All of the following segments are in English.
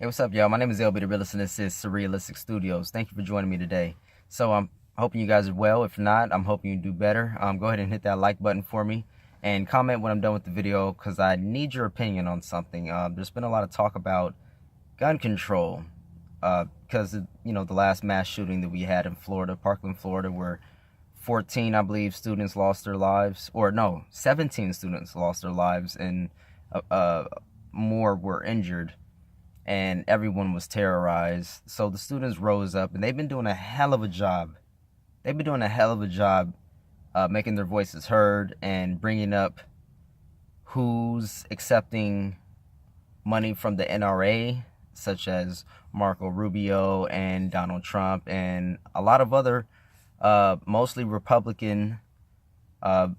Hey, what's up, y'all? My name is LB the Realist, and this is Surrealistic Studios. Thank you for joining me today. So I'm hoping you guys are well. If not, I'm hoping you do better. Go ahead and hit that like button for me and comment when I'm done with the video because I need your opinion on something. There's been a lot of talk about gun control because the last mass shooting that we had in Florida, Parkland, Florida, where 14, I believe, students lost their lives, or no, 17 students lost their lives, and more were injured, and everyone was terrorized. So the students rose up, and they've been doing a hell of a job. They've been doing a hell of a job making their voices heard and bringing up who's accepting money from the NRA, such as Marco Rubio and Donald Trump and a lot of other mostly Republican, I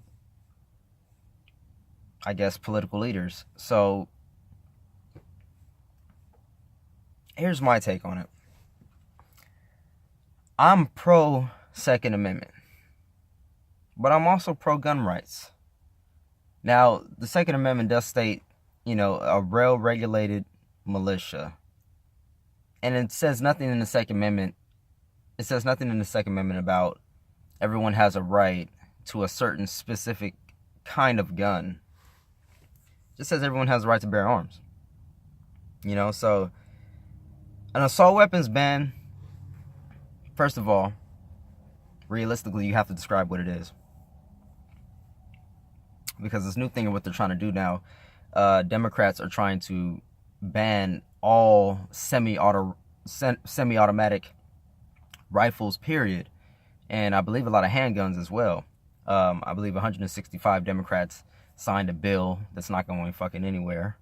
guess, political leaders. So here's my take on it. I'm pro Second Amendment, but I'm also pro gun rights. Now, the Second Amendment does state, a well-regulated militia. And it says nothing in the Second Amendment. It says nothing in the Second Amendment about everyone has a right to a certain specific kind of gun. It just says everyone has a right to bear arms. So an assault weapons ban, first of all, realistically, you have to describe what it is. Because this new thing of what they're trying to do now, Democrats are trying to ban all semi-automatic rifles, period. And I believe a lot of handguns as well. I believe 165 Democrats signed a bill that's not going fucking anywhere.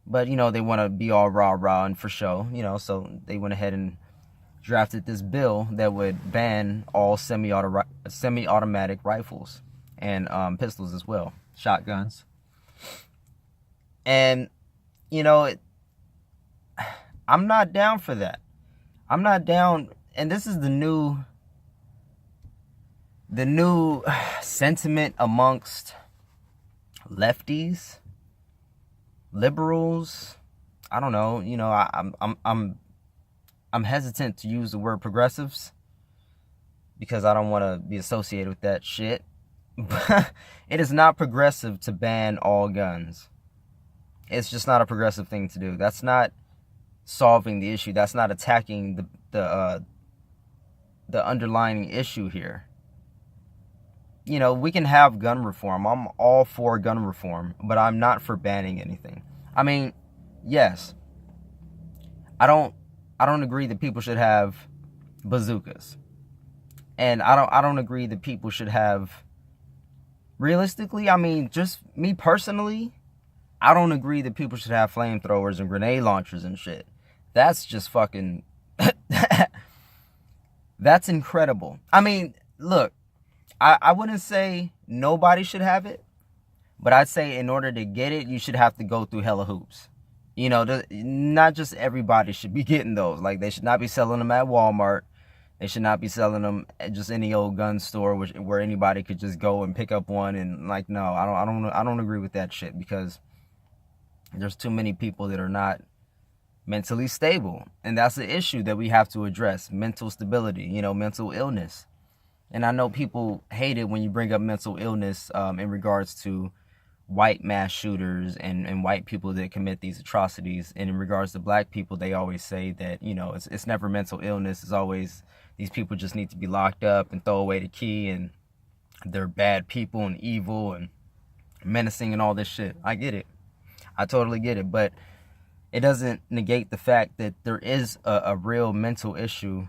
But, they want to be all rah-rah and for show, so they went ahead and drafted this bill that would ban all semi-automatic rifles and pistols as well. Shotguns. And, I'm not down for that. I'm not down, and this is the new sentiment amongst lefties, liberals. I don't know. I'm hesitant to use the word progressives because I don't want to be associated with that shit. But it is not progressive to ban all guns. It's just not a progressive thing to do. That's not solving the issue. That's not attacking the underlying issue here. We can have gun reform. I'm all for gun reform, but I'm not for banning anything. I mean, yes, I don't agree that people should have bazookas, and I don't agree that people should have. Realistically, I mean, just me personally, I don't agree that people should have flamethrowers and grenade launchers and shit. That's just fucking. That's incredible. I mean, look, I wouldn't say nobody should have it, but I'd say in order to get it, you should have to go through hella hoops. Not just everybody should be getting those. Like, they should not be selling them at Walmart. They should not be selling them at just any old gun store where anybody could just go and pick up one. And no, I don't agree with that shit, because there's too many people that are not mentally stable, and that's the issue that we have to address: mental stability, mental illness. And I know people hate it when you bring up mental illness in regards to white mass shooters and white people that commit these atrocities. And in regards to black people, they always say that, it's never mental illness. It's always these people just need to be locked up and throw away the key, and they're bad people and evil and menacing and all this shit. I get it. I totally get it. But it doesn't negate the fact that there is a real mental issue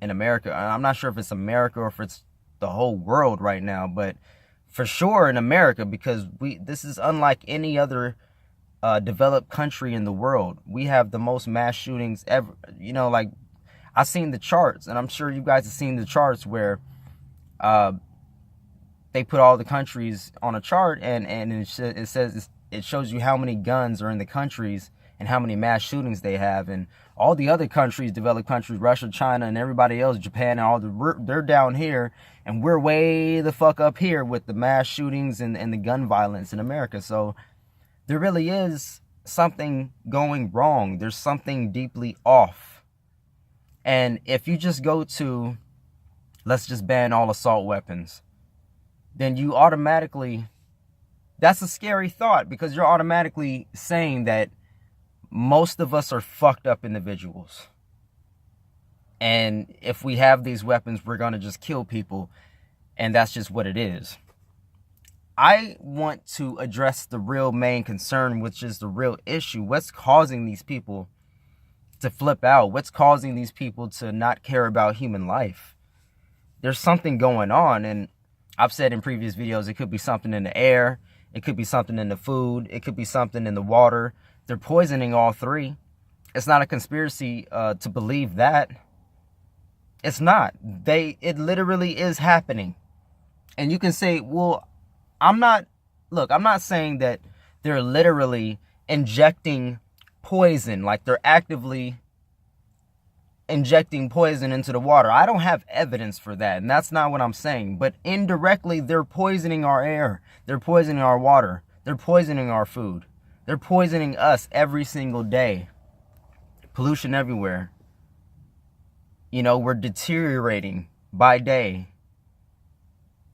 in America. I'm not sure if it's America or if it's the whole world right now, but for sure in America, because this is unlike any other developed country in the world. We have the most mass shootings ever. I've seen the charts, and I'm sure you guys have seen the charts where they put all the countries on a chart, and it shows you how many guns are in the countries and how many mass shootings they have. And all the other countries, developed countries, Russia, China, and everybody else, Japan, and they're down here, and we're way the fuck up here with the mass shootings and the gun violence in America. So there really is something going wrong. There's something deeply off. And if you just go to, let's just ban all assault weapons, then you automatically, that's a scary thought, because you're automatically saying that most of us are fucked up individuals. And if we have these weapons, we're going to just kill people. And that's just what it is. I want to address the real main concern, which is the real issue. What's causing these people to flip out? What's causing these people to not care about human life? There's something going on. And I've said in previous videos, it could be something in the air. It could be something in the food. It could be something in the water. They're poisoning all three. It's not a conspiracy to believe that. It's not. It literally is happening. And you can say, well, I'm not saying that they're literally injecting poison, like they're actively injecting poison into the water. I don't have evidence for that, and that's not what I'm saying. But indirectly, they're poisoning our air. They're poisoning our water. They're poisoning our food. They're poisoning us every single day. Pollution everywhere. You know, we're deteriorating by day.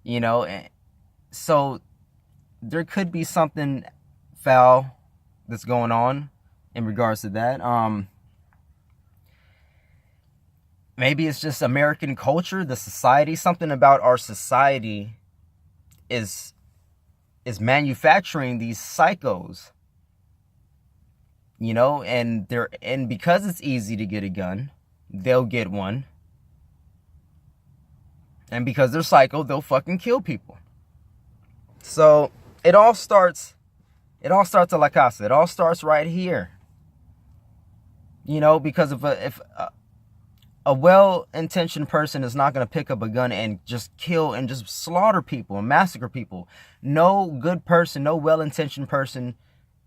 You know, so there could be something foul that's going on in regards to that. Maybe it's just American culture, the society. Something about our society is manufacturing these psychos. You know, and because it's easy to get a gun, they'll get one. And because they're psycho, they'll fucking kill people. So it all starts at La Casa. It all starts right here. You know, because if a well-intentioned person is not going to pick up a gun and just kill and just slaughter people and massacre people. No good person, no well-intentioned person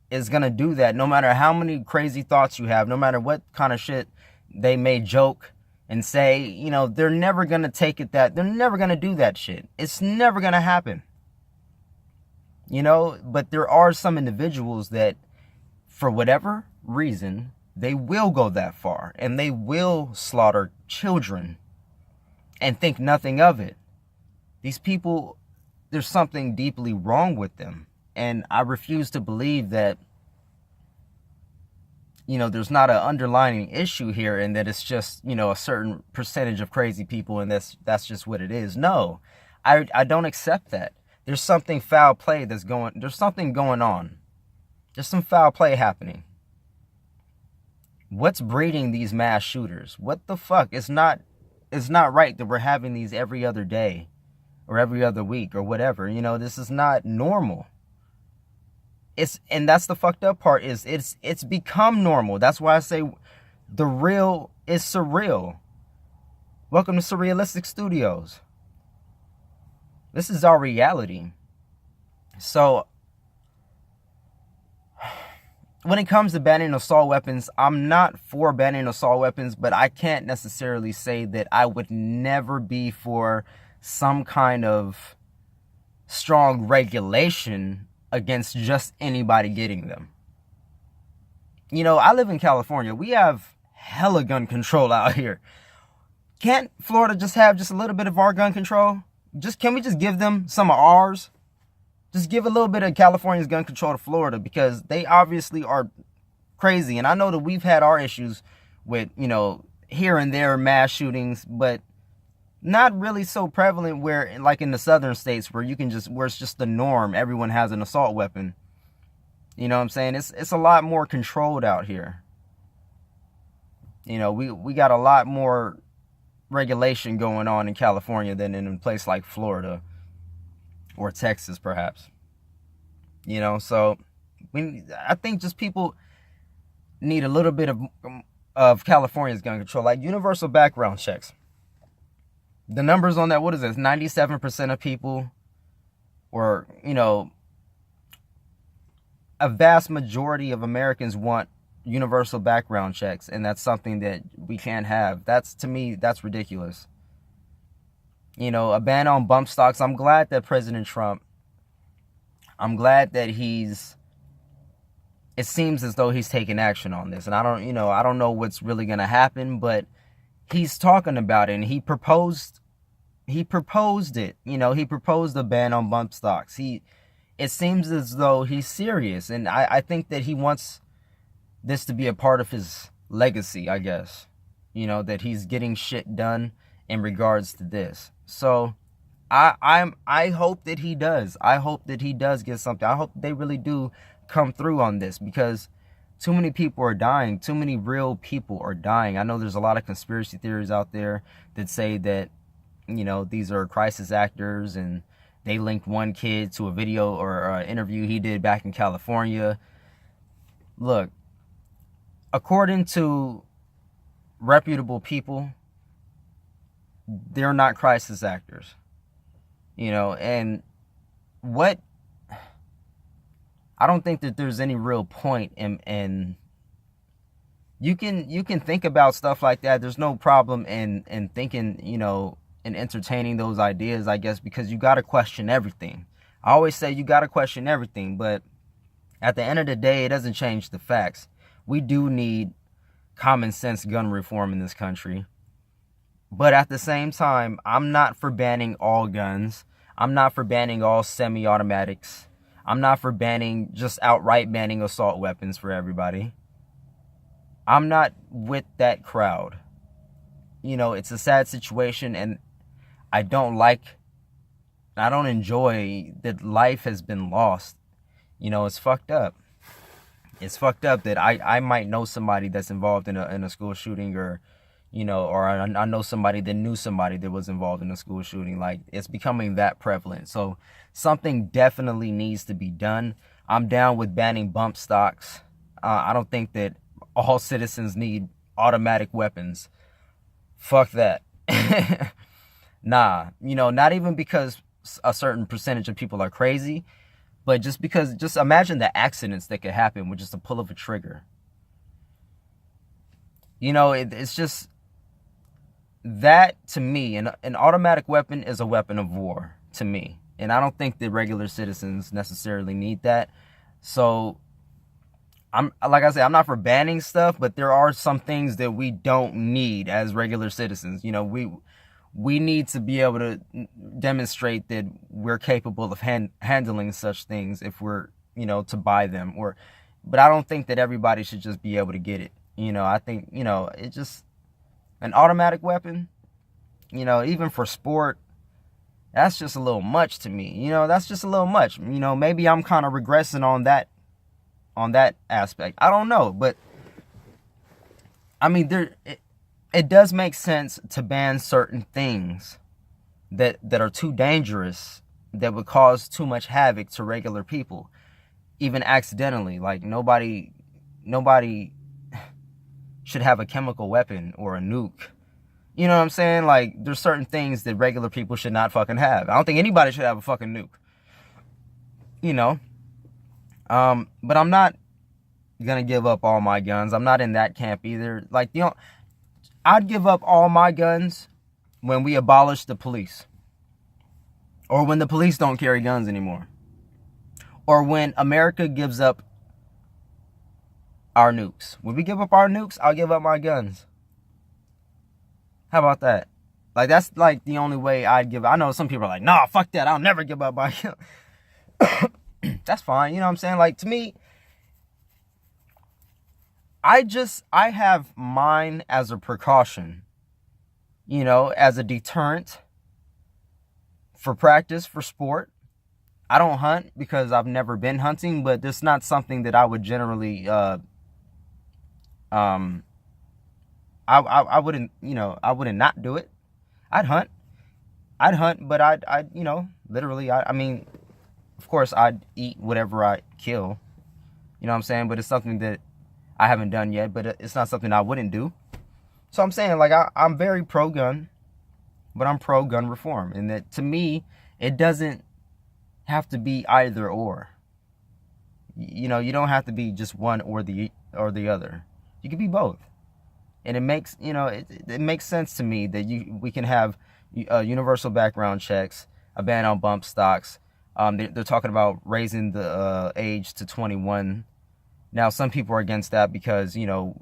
is going to do that, no matter how many crazy thoughts you have, no matter what kind of shit they may joke and say. You know, they're never going to take it that, they're never going to do that shit. It's never going to happen. You know, but there are some individuals that, for whatever reason, they will go that far and they will slaughter children and think nothing of it. These people, there's something deeply wrong with them. And I refuse to believe that, you know, there's not an underlying issue here and that it's just, you know, a certain percentage of crazy people and that's just what it is. No, I don't accept that. There's something foul play there's something going on. There's some foul play happening. What's breeding these mass shooters? What the fuck? It's not right that we're having these every other day or every other week or whatever. You know, this is not normal. And that's the fucked up part, is it's become normal. That's why I say the real is surreal. Welcome to Surrealistic Studios. This is our reality. So when it comes to banning assault weapons, I'm not for banning assault weapons, but I can't necessarily say that I would never be for some kind of strong regulation against just anybody getting them. You know, I live in California. We have hella gun control out here. Can't Florida just have just a little bit of our gun control? Can we just give them some of ours? Just give a little bit of California's gun control to Florida, because they obviously are crazy. And I know that we've had our issues with, you know, here and there mass shootings, but not really so prevalent where, like in the southern states, where it's just the norm. Everyone has an assault weapon. You know what I'm saying? It's a lot more controlled out here. You know, we got a lot more regulation going on in California than in a place like Florida or Texas, perhaps. You know, so I think just people need a little bit of California's gun control, like universal background checks. The numbers on that, what is this? 97% of people, or, you know, a vast majority of Americans want universal background checks, and that's something that we can't have. To me, that's ridiculous. You know, a ban on bump stocks. I'm glad that President Trump, I'm glad that he's it seems as though he's taking action on this. And I don't know what's really going to happen, but he's talking about it, and he proposed it. He proposed a ban on bump stocks. It seems as though he's serious, and I think that he wants this to be a part of his legacy, I guess. That he's getting shit done in regards to this. So I hope that he does. I hope that he does get something. I hope they really do come through on this, because too many people are dying. Too many real people are dying. I know there's a lot of conspiracy theories out there that say that, these are crisis actors, and they linked one kid to a video or an interview he did back in California. Look, according to reputable people, they're not crisis actors. And what I don't think that there's any real point in you can think about stuff like that. There's no problem in thinking, and entertaining those ideas, I guess, because you got to question everything. I always say you got to question everything, but at the end of the day, it doesn't change the facts. We do need common sense gun reform in this country. But at the same time, I'm not for banning all guns. I'm not for banning all semi-automatics. I'm not for just outright banning assault weapons for everybody. I'm not with that crowd. It's a sad situation, and I don't enjoy that life has been lost. It's fucked up. It's fucked up that I might know somebody that's involved in a school shooting, or I know somebody that knew somebody that was involved in a school shooting. Like, it's becoming that prevalent. So something definitely needs to be done. I'm down with banning bump stocks. I don't think that all citizens need automatic weapons. Fuck that. Nah, not even because a certain percentage of people are crazy, but just because, just imagine the accidents that could happen with just a pull of a trigger. It's just that, to me, an automatic weapon is a weapon of war to me. And I don't think that regular citizens necessarily need that. So like I said, I'm not for banning stuff, but there are some things that we don't need as regular citizens. We need to be able to demonstrate that we're capable of handling such things if we're, to buy them. But I don't think that everybody should just be able to get it. I think, it just, an automatic weapon, even for sport, that's just a little much to me. That's just a little much. Maybe I'm kind of regressing on that aspect. I don't know, but I mean, it does make sense to ban certain things that are too dangerous, that would cause too much havoc to regular people, even accidentally. Like, nobody should have a chemical weapon or a nuke. You know what I'm saying? Like, there's certain things that regular people should not fucking have. I don't think anybody should have a fucking nuke. But I'm not gonna give up all my guns. I'm not in that camp either. Like, I'd give up all my guns when we abolish the police, or when the police don't carry guns anymore, or when America gives up our nukes. When we give up our nukes, I'll give up my guns. How about that? Like, that's like the only way I'd give. I know some people are like, nah, fuck that, I'll never give up my guns. That's fine. You know what I'm saying? Like, to me, I have mine as a precaution, as a deterrent, for practice, for sport. I don't hunt because I've never been hunting, but it's not something that I would generally, I wouldn't, I wouldn't not do it. I'd hunt, but I'd, literally, I mean, of course, I'd eat whatever I kill, you know what I'm saying? But it's something that I haven't done yet, but it's not something I wouldn't do. So I'm saying, like, I'm very pro-gun, but I'm pro-gun reform. And that, to me, it doesn't have to be either or. You don't have to be just one or the other. You can be both. And it makes, it makes sense to me that we can have universal background checks, a ban on bump stocks. They're talking about raising the age to 21. Now, some people are against that because, you know,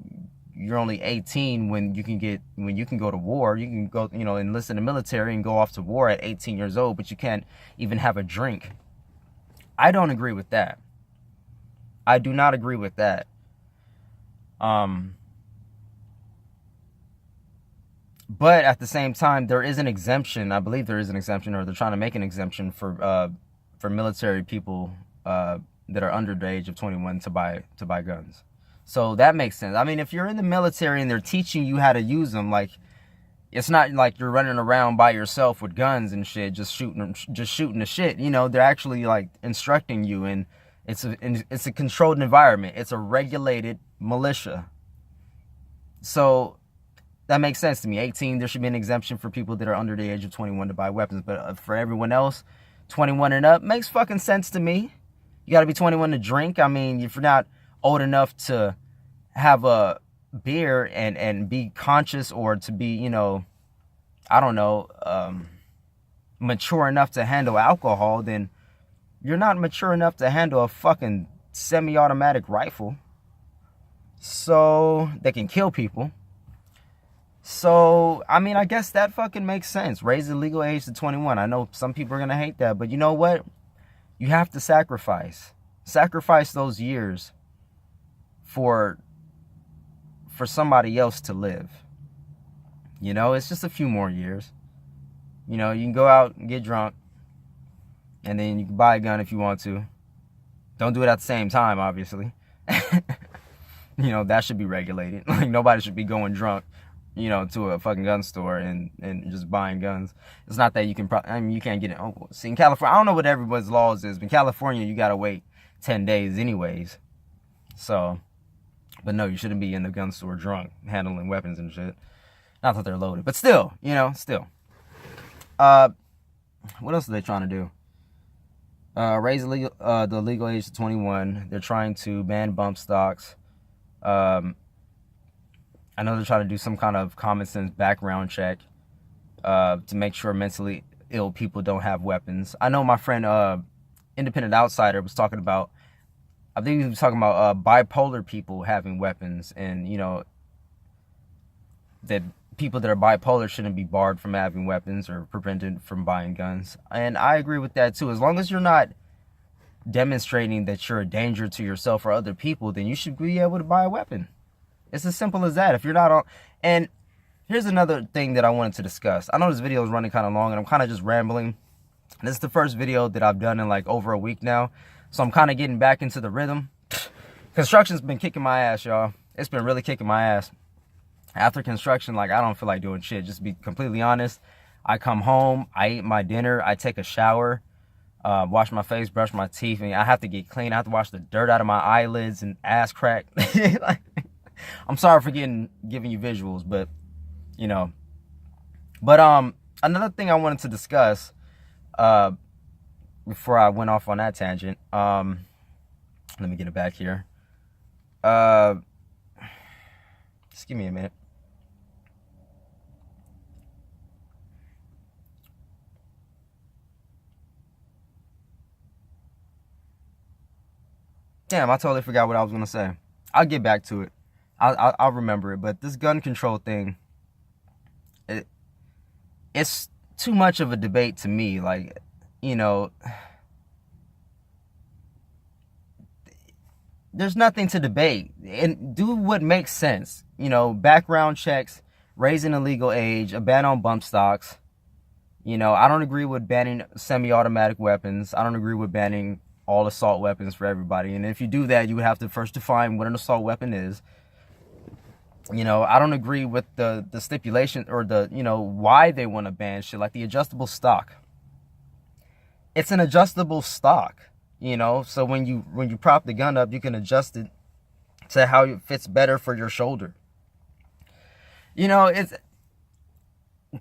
you're only 18 when you can go to war. You can go, you know, enlist in the military and go off to war at 18 years old, but you can't even have a drink. I don't agree with that. I do not agree with that. But at the same time, there is an exemption. I believe there is an exemption, or they're trying to make an exemption for military people that are under the age of 21 to buy guns. So that makes sense. I mean, if you're in the military and they're teaching you how to use them, like, it's not like you're running around by yourself with guns and shit, just shooting the shit. You know, they're actually like instructing you, and it's a controlled environment. It's a regulated militia. So that makes sense to me. 18, there should be an exemption for people that are under the age of 21 to buy weapons. But for everyone else, 21 and up makes fucking sense to me. You got to be 21 to drink. I mean, if you're not old enough to have a beer and be conscious, or to be, you know, I don't know, mature enough to handle alcohol, then you're not mature enough to handle a fucking semi-automatic rifle. So they can kill people. So, I mean, I guess that fucking makes sense. Raise the legal age to 21. I know some people are going to hate that, but you know what? You have to sacrifice. Sacrifice those years for somebody else to live. You know, it's just a few more years. You know, you can go out and get drunk, and then you can buy a gun if you want to. Don't do it at the same time, obviously. You know, that should be regulated. Like, nobody should be going drunk, you know, to a fucking gun store and just buying guns. It's not that you can, I mean, you can't get it. Oh, see, in California, I don't know what everybody's laws is, but in California, you gotta wait 10 days anyways. So, but no, you shouldn't be in the gun store drunk, handling weapons and shit. Not that they're loaded, but still, you know, still. What else are they trying to do? Raise the legal age to 21. They're trying to ban bump stocks. I know they're trying to do some kind of common sense background check to make sure mentally ill people don't have weapons. I know my friend, Independent Outsider, was talking about, I think he was talking about bipolar people having weapons, and, you know, that people that are bipolar shouldn't be barred from having weapons or prevented from buying guns. And I agree with that too. As long as you're not demonstrating that you're a danger to yourself or other people, then you should be able to buy a weapon. It's as simple as that. If you're not on... And here's another thing that I wanted to discuss. I know this video is running kind of long and I'm kind of just rambling. This is the first video that I've done in like over a week now, so I'm kind of getting back into the rhythm. Construction's been kicking my ass, y'all. It's been really kicking my ass. After construction, like, I don't feel like doing shit. Just to be completely honest. I come home, I eat my dinner, I take a shower, wash my face, brush my teeth, and I have to get clean. I have to wash the dirt out of my eyelids and ass crack. Like, I'm sorry for giving you visuals, but, you know. But another thing I wanted to discuss before I went off on that tangent, let me get it back here. Just give me a minute. Damn, I totally forgot what I was going to say. I'll get back to it. I'll remember it. But this gun control thing, it's too much of a debate to me. Like, you know, there's nothing to debate. And do what makes sense. You know, background checks, raising the legal age, a ban on bump stocks. You know, I don't agree with banning semi-automatic weapons. I don't agree with banning all assault weapons for everybody. And if you do that, you would have to first define what an assault weapon is. You know, I don't agree with the stipulation or the, you know, why they want to ban shit like the adjustable stock. It's an adjustable stock, you know, so when you prop the gun up, you can adjust it to how it fits better for your shoulder. You know, it's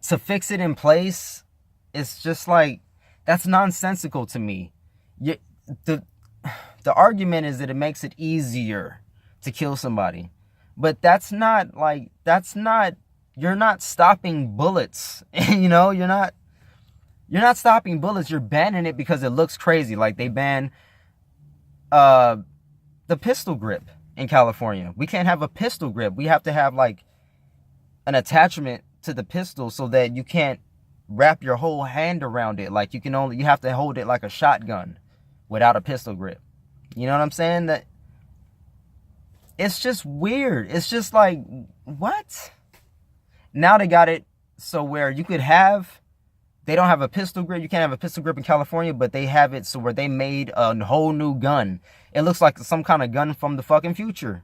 to fix it in place. It's just like, that's nonsensical to me. The argument is that it makes it easier to kill somebody. But that's not, you're not stopping bullets. You know, you're not stopping bullets. You're banning it because it looks crazy. Like they ban the pistol grip. in California. We can't have a pistol grip. We have to have like an attachment to the pistol so that you can't wrap your whole hand around it. Like you have to hold it like a shotgun without a pistol grip. You know what I'm saying? That it's just weird. It's just like, what? Now they got it so where you could have, they don't have a pistol grip. You can't have a pistol grip in California, but they have it so where they made a whole new gun. It looks like some kind of gun from the fucking future.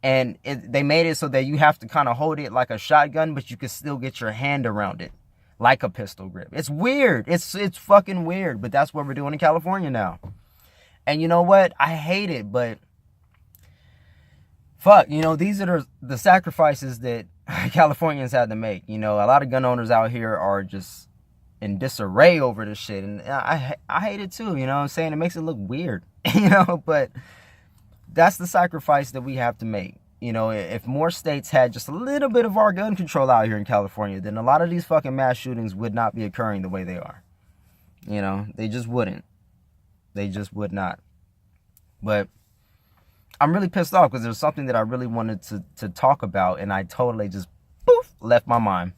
And they made it so that you have to kind of hold it like a shotgun, but you can still get your hand around it like a pistol grip. It's weird. It's fucking weird, but that's what we're doing in California now. And you know what? I hate it, but fuck, you know, these are the sacrifices that Californians had to make. You know, a lot of gun owners out here are just in disarray over this shit, and I hate it too. You know what I'm saying? It makes it look weird, you know, but that's the sacrifice that we have to make. You know, if more states had just a little bit of our gun control out here in California, then a lot of these fucking mass shootings would not be occurring the way they are. You know, they just wouldn't. They just would not. But I'm really pissed off because there's something that I really wanted to talk about, and I totally just poof left my mind.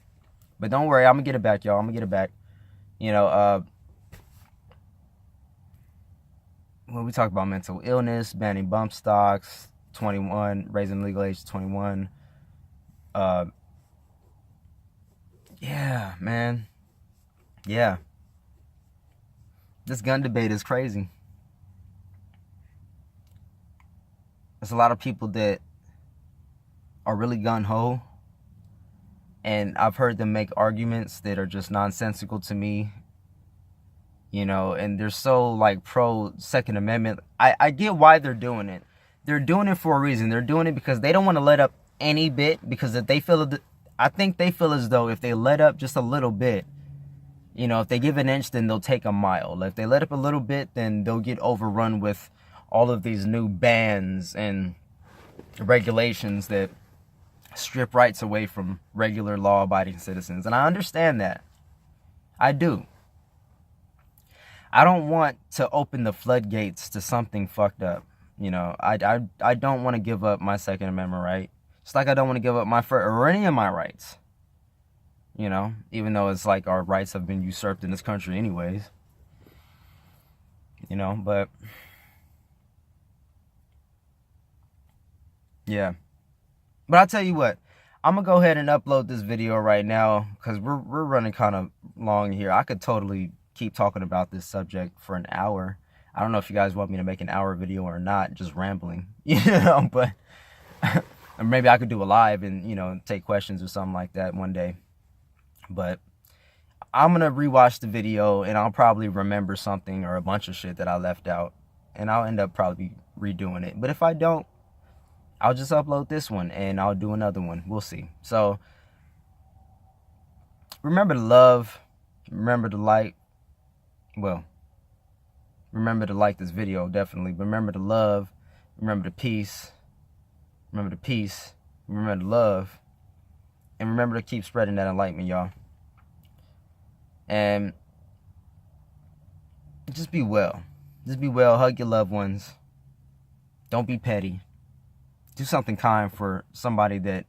But don't worry, I'm gonna get it back, y'all. I'm gonna get it back. You know, when we talk about mental illness, banning bump stocks, 21, raising the legal age to 21. Yeah, man. Yeah. This gun debate is crazy. There's a lot of people that are really gun-ho, and I've heard them make arguments that are just nonsensical to me, you know, and they're so like pro Second Amendment. I get why they're doing it. They're doing it for a reason. They're doing it because they don't want to let up any bit, because if they feel, I think they feel as though if they let up just a little bit, you know, if they give an inch, then they'll take a mile. If they let up a little bit, then they'll get overrun with all of these new bans and regulations that strip rights away from regular law-abiding citizens. And I understand that. I do. I don't want to open the floodgates to something fucked up. You know, I don't want to give up my Second Amendment right. It's like I don't want to give up my first or any of my rights. You know, even though it's like our rights have been usurped in this country anyways. You know, but yeah. But I'll tell you what, I'm going to go ahead and upload this video right now because we're running kind of long here. I could totally keep talking about this subject for an hour. I don't know if you guys want me to make an hour video or not, just rambling, you know, but or maybe I could do a live and, you know, take questions or something like that one day. But I'm going to rewatch the video and I'll probably remember something or a bunch of shit that I left out, and I'll end up probably redoing it. But if I don't, I'll just upload this one and I'll do another one. We'll see. So remember to love, remember to like, well, remember to like this video, definitely. But remember to love, remember to peace, remember to peace, remember to love, and remember to keep spreading that enlightenment, y'all. And just be well. Just be well. Hug your loved ones. Don't be petty. Do something kind for somebody that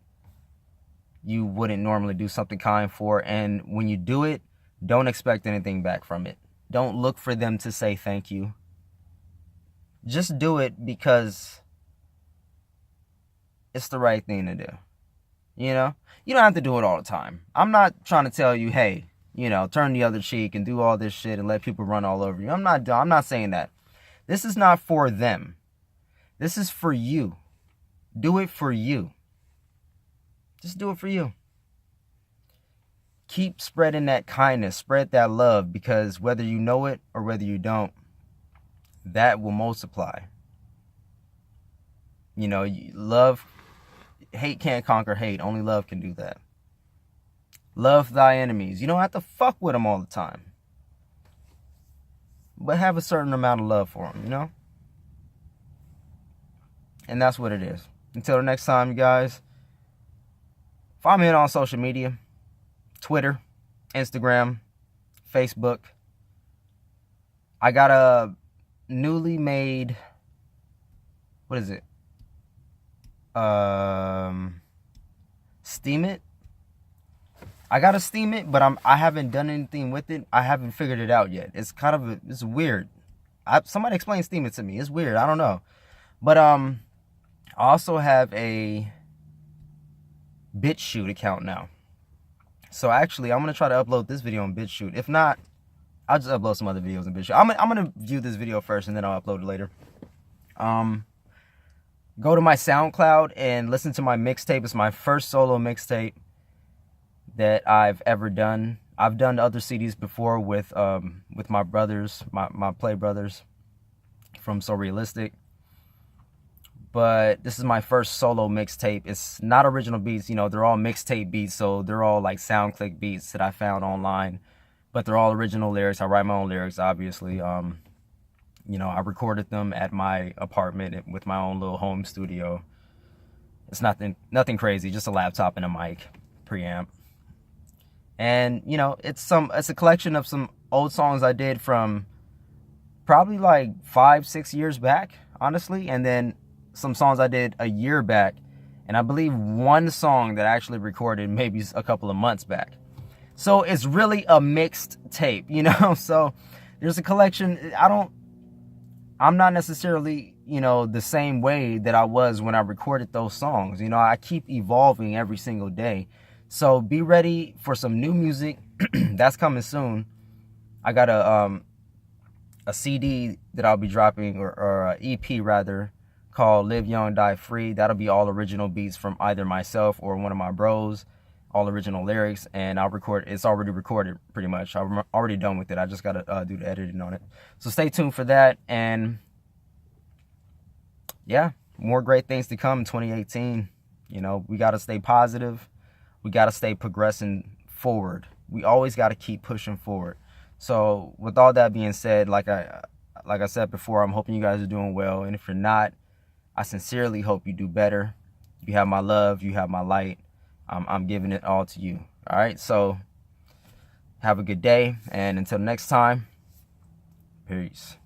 you wouldn't normally do something kind for. And when you do it, don't expect anything back from it. Don't look for them to say thank you. Just do it because it's the right thing to do. You know? You don't have to do it all the time. I'm not trying to tell you, hey, you know, turn the other cheek and do all this shit and let people run all over you. I'm not saying that. This is not for them. This is for you. Do it for you. Just do it for you. Keep spreading that kindness, spread that love, because whether you know it or whether you don't, that will multiply. You know, love, hate can't conquer hate. Only love can do that. Love thy enemies. You don't have to fuck with them all the time, but have a certain amount of love for them, you know? And that's what it is. Until the next time, you guys, follow me on social media. Twitter, Instagram, Facebook. I got a newly made, what is it? Steam it. I gotta Steam it, but I haven't done anything with it. I haven't figured it out yet. It's kind of it's weird. Somebody explain Steam it to me. It's weird. I don't know. But I also have a BitChute account now. So actually, I'm gonna try to upload this video on BitChute. If not, I'll just upload some other videos on BitChute. I'm gonna view this video first, and then I'll upload it later. Go to my SoundCloud and listen to my mixtape. It's my first solo mixtape that I've ever done. I've done other CDs before with my brothers, my play brothers from So Realistic. But this is my first solo mixtape. It's not original beats, you know, they're all mixtape beats, so they're all like SoundClick beats that I found online. But they're all original lyrics. I write my own lyrics, obviously. You know, I recorded them at my apartment with my own little home studio. It's nothing crazy, just a laptop and a mic, preamp. And, you know, it's a collection of some old songs I did from probably like 5-6 years back, honestly. And then some songs I did a year back. And I believe one song that I actually recorded maybe a couple of months back. So it's really a mixed tape, you know. So there's a collection. I'm not necessarily, you know, the same way that I was when I recorded those songs. You know, I keep evolving every single day. So be ready for some new music. That's coming soon. I got a CD that I'll be dropping, or an EP rather, called Live Young, Die Free. That'll be all original beats from either myself or one of my bros, all original lyrics, and it's already recorded pretty much. I'm already done with it. I just gotta do the editing on it. So stay tuned for that, and yeah, more great things to come in 2018. You know, we gotta stay positive. We gotta stay progressing forward. We always gotta keep pushing forward. So with all that being said, like I said before, I'm hoping you guys are doing well, and if you're not, I sincerely hope you do better. You have my love, you have my light. I'm giving it all to you. All right, so have a good day, and until next time, peace.